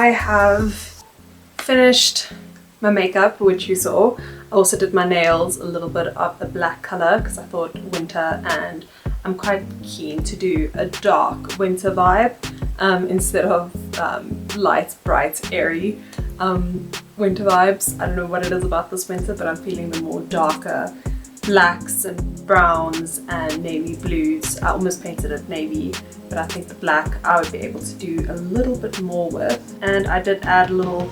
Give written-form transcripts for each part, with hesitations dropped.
I have finished my makeup, which you saw. I also did my nails a little bit of the black color because I thought winter, and I'm quite keen to do a dark winter vibe instead of light, bright, airy winter vibes. I don't know what it is about this winter, but I'm feeling the more darker blacks and browns and navy blues. I almost painted it navy, but I think the black I would be able to do a little bit more with. And I did add a little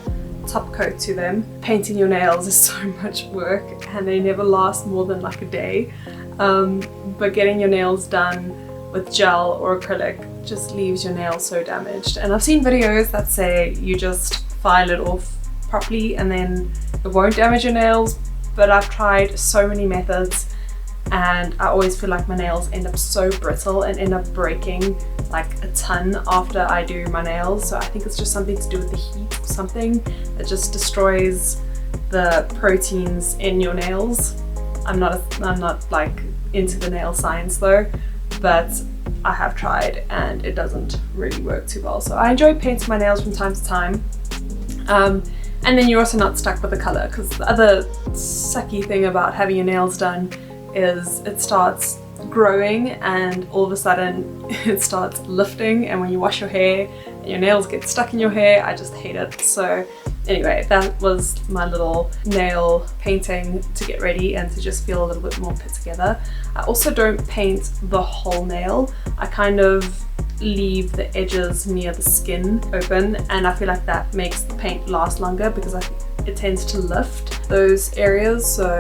top coat to them. Painting your nails is so much work and they never last more than like a day. But getting your nails done with gel or acrylic just leaves your nails so damaged. And I've seen videos that say you just file it off properly and then it won't damage your nails, but I've tried so many methods and I always feel like my nails end up so brittle and end up breaking like a ton after I do my nails. So I think it's just something to do with the heat or something that just destroys the proteins in your nails. I'm not like into the nail science though, but I have tried and it doesn't really work too well. So I enjoy painting my nails from time to time. And then you're also not stuck with the color, because the other sucky thing about having your nails done is it starts growing and all of a sudden it starts lifting, and when you wash your hair and your nails get stuck in your hair, I just hate it. So anyway, that was my little nail painting to get ready and to just feel a little bit more put together. I also don't paint the whole nail. I kind of leave the edges near the skin open, and I feel like that makes the paint last longer because it tends to lift those areas, so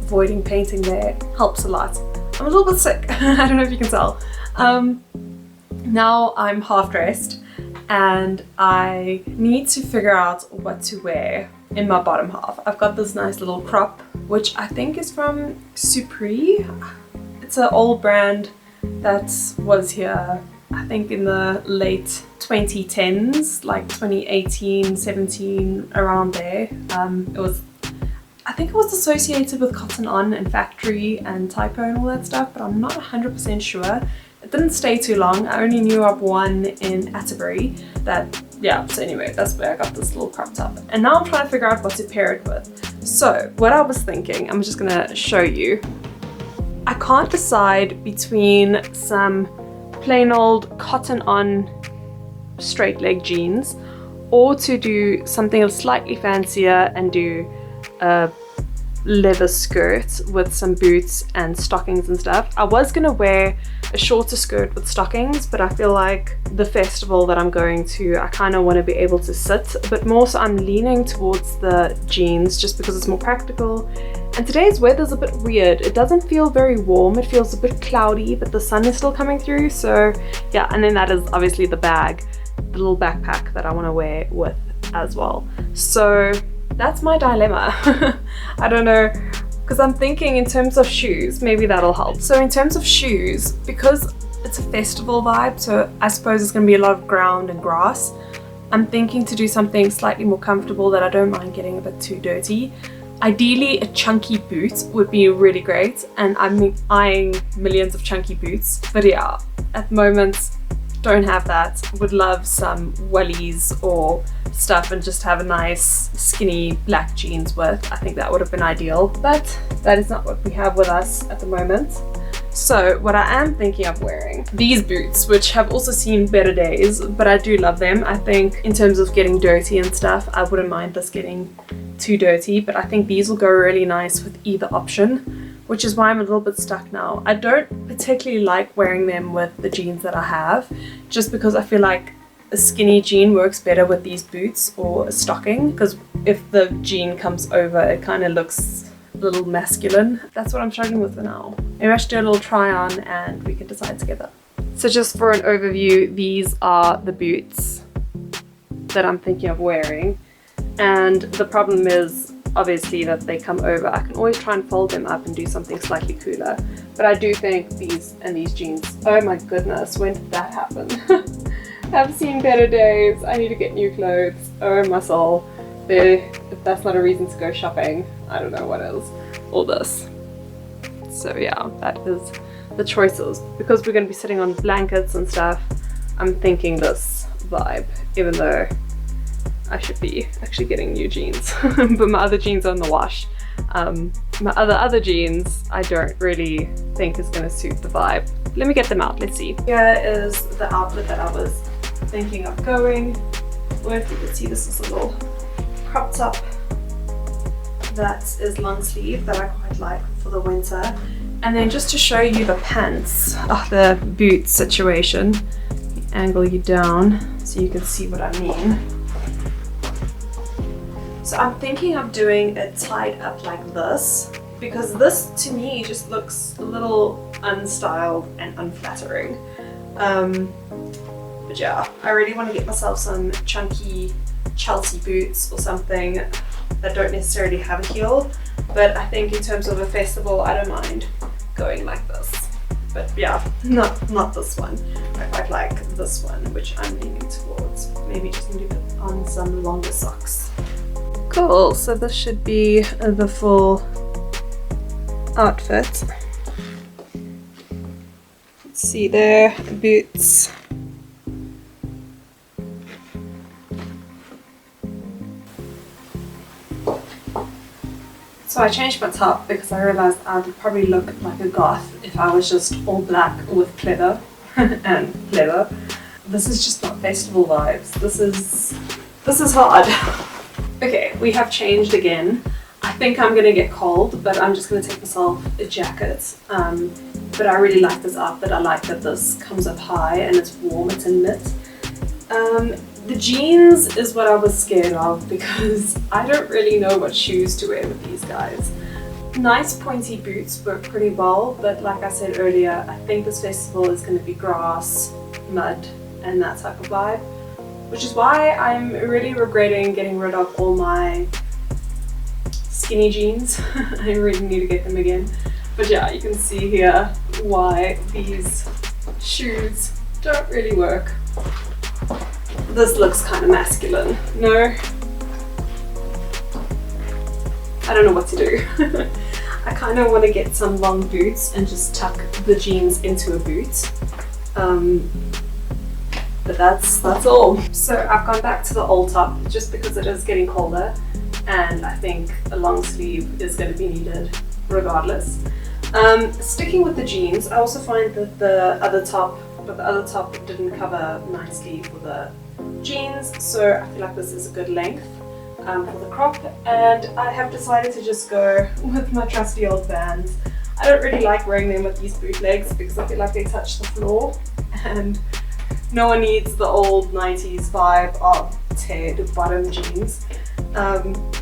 avoiding painting there helps a lot. I'm a little bit sick. I don't know if you can tell. Now I'm half dressed and I need to figure out what to wear in my bottom half. I've got this nice little crop, which I think is from Supri. It's an old brand that was here, I think in the late 2010s, like 2018, 17, around there. I think it was associated with Cotton On and Factory and Typo and all that stuff, but I'm not 100% sure. It didn't stay too long. I only knew of one in Atterbury that, yeah, so anyway, that's where I got this little crop top. And now I'm trying to figure out what to pair it with. So what I was thinking, I'm just gonna show you. I can't decide between some plain old Cotton On straight leg jeans or to do something slightly fancier and do a leather skirt with some boots and stockings and stuff. I was gonna wear a shorter skirt with stockings, but I feel like the festival that I'm going to, I kind of want to be able to sit a bit more, so I'm leaning towards the jeans just because it's more practical. And today's weather's a bit weird. It doesn't feel very warm, it feels a bit cloudy, but the sun is still coming through, so yeah. And then that is obviously the bag, the little backpack that I want to wear with as well. So that's my dilemma. I don't know, because I'm thinking in terms of shoes, maybe that'll help. So in terms of shoes, because it's a festival vibe, so I suppose it's going to be a lot of ground and grass, I'm thinking to do something slightly more comfortable that I don't mind getting a bit too dirty. Ideally, a chunky boot would be really great, and I'm eyeing millions of chunky boots, but yeah, at the moment, don't have that. Would love some wellies or stuff and just have a nice skinny black jeans with. I think that would have been ideal, but that is not what we have with us at the moment. So what I am thinking of wearing, these boots, which have also seen better days, but I do love them. I think in terms of getting dirty and stuff, I wouldn't mind this getting too dirty, but I think these will go really nice with either option, which is why I'm a little bit stuck now. I don't particularly like wearing them with the jeans that I have, just because I feel like a skinny jean works better with these boots or a stocking, because if the jean comes over, it kind of looks a little masculine. That's what I'm struggling with for now. Maybe I should do a little try on and we can decide together. So just for an overview, these are the boots that I'm thinking of wearing, and the problem is obviously that they come over. I can always try and fold them up and do something slightly cooler, but I do think these and these jeans, oh my goodness, when did that happen? I've seen better days. I need to get new clothes. Oh my soul. If that's not a reason to go shopping, I don't know what is. All this. So yeah, that is the choices. Because we're going to be sitting on blankets and stuff, I'm thinking this vibe, even though I should be actually getting new jeans. But my other jeans are in the wash. My other jeans I don't really think is going to suit the vibe. Let me get them out, let's see. Here is the outfit that I was thinking of going with. You can see this is a little crop top that is long sleeve that I quite like for the winter. And then just to show you the pants, the boot situation, angle you down so you can see what I mean. So I'm thinking of doing it tied up like this, because this to me just looks a little unstyled and unflattering. But yeah, I really want to get myself some chunky Chelsea boots or something that don't necessarily have a heel, but I think in terms of a festival I don't mind going like this. But yeah, not this one. I quite like this one, which I'm leaning towards. Maybe just need to put on some longer socks. Cool, so this should be the full outfit. Let's see there, boots. So I changed my top because I realized I'd probably look like a goth if I was just all black with pleather and leather. This is just not festival vibes. This is hard. Okay, we have changed again. I think I'm gonna get cold, but I'm just gonna take myself a jacket. But I really like this outfit. I like that this comes up high and it's warm, it's in knit. The jeans is what I was scared of because I don't really know what shoes to wear with these guys. Nice pointy boots work pretty well, but like I said earlier, I think this festival is going to be grass, mud, and that type of vibe, which is why I'm really regretting getting rid of all my skinny jeans. I really need to get them again. But yeah, you can see here why these shoes don't really work. This looks kind of masculine, no? I don't know what to do. I kind of want to get some long boots and just tuck the jeans into a boot. But that's all. So I've gone back to the old top just because it is getting colder and I think a long sleeve is going to be needed regardless. Sticking with the jeans, I also find that the other top didn't cover nicely for the jeans, so I feel like this is a good length for the crop, and I have decided to just go with my trusty old Vans. I don't really like wearing them with these bootlegs because I feel like they touch the floor, and no one needs the old 90s vibe of teared bottom jeans.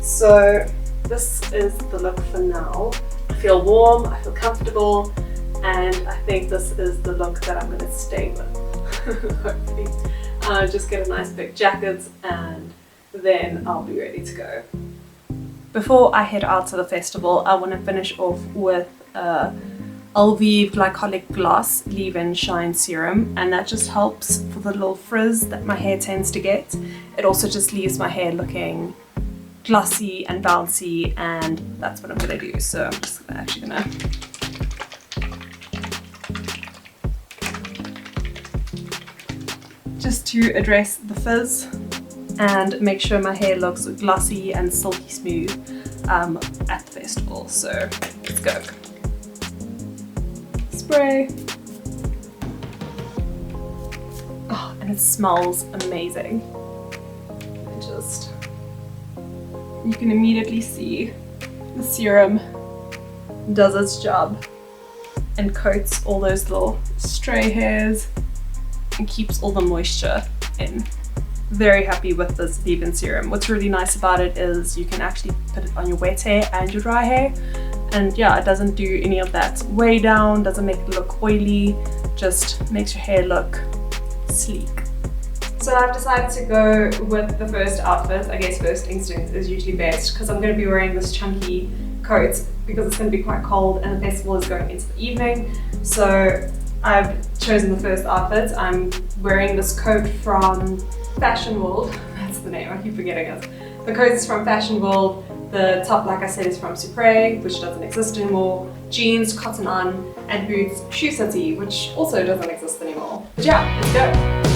So this is the look for now. I feel warm, I feel comfortable, and I think this is the look that I'm going to stay with. Hopefully. Just get a nice big jacket and then I'll be ready to go. Before I head out to the festival, I want to finish off with Elvive Glycolic Gloss Leave-In Shine Serum, and that just helps for the little frizz that my hair tends to get. It also just leaves my hair looking glossy and bouncy, and that's what I'm going to do. So I'm just actually going to just to address the fizz and make sure my hair looks glossy and silky smooth at the festival. So let's go. Spray. Oh, and it smells amazing. You can immediately see the serum does its job and coats all those little stray hairs and keeps all the moisture in. Very happy with this leave-in serum. What's really nice about it is you can actually put it on your wet hair and your dry hair, and yeah, it doesn't do any of that weigh down, doesn't make it look oily, just makes your hair look sleek. So I've decided to go with the first outfit. I guess first instinct is usually best because I'm going to be wearing this chunky coat because it's going to be quite cold and the festival is going into the evening. So I've chosen the first outfit. I'm wearing this coat from Fashion World. That's the name, I keep forgetting it. The coat is from Fashion World. The top, like I said, is from Supre, which doesn't exist anymore. Jeans, cotton on, and boots, Shoe City, which also doesn't exist anymore. But yeah, let's go.